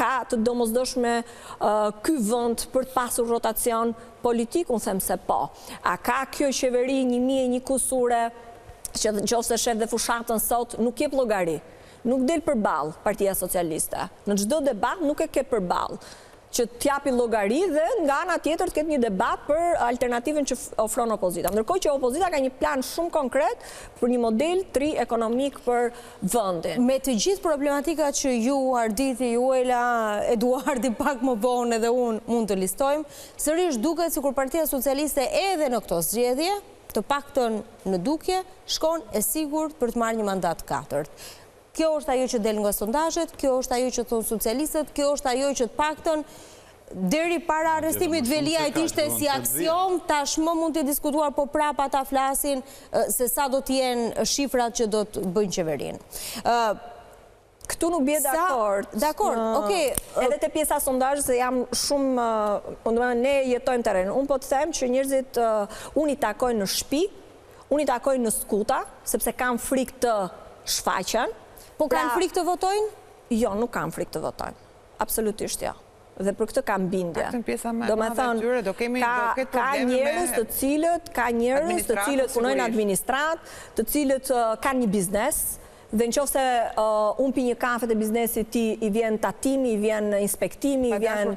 ka të domosdoshme ky vend për të pasur rotacion politik? Unë them se po. A ka kjo qeveri 1001 kusure që nëse shef dhe fushatën sot nuk jep llogari, nuk del përballë Partia Socialiste. Në çdo debat nuk e ke përballë që t'japi llogari dhe nga ana tjetër të ketë një debat për alternativën që ofron opozita. Ndërkohë që opozita ka një plan shumë konkret për një model të ri ekonomik për vendin. Me të gjithë problematikat që ju, Arditi, Juela, Eduardi pak më vonë edhe unë mund të listojmë, sërish duket sikur Partia Socialiste edhe në këto zgjedhje, të paktën në dukje, shkon e sigurt për të marrë një mandat katërt. Kjo është ajo që del nga sondazhet, kjo është ajo që thonë socialistët, kjo është ajo që të paktën deri para arrestimit Veliajt ishte si aksion, tashmë mund të diskutuar, po prapa ata flasin se sa do të jenë shifrat që do të bëjnë qeverinë. Këtu nuk bie dakord. Dakord, okej. Edhe te pjesa sondazhe se jam shumë, ne jetojmë terren. Unë po të them që njerëzit unë i takoj në shtëpi, unë i takoj në skuta, sepse kanë frikë të shfaqen. Po kanë frikë të votojnë? Jo, nuk kanë frikë të votojnë. Absolutisht jo. Dhe për këtë kam bindje. Do me thënë, ka njerëz të cilët punojnë administrat, të cilët kanë një biznes, dhe në qoftë se unë pi një kafe të biznesit ti i vjen tatimi, i vjen inspektimi, i vjen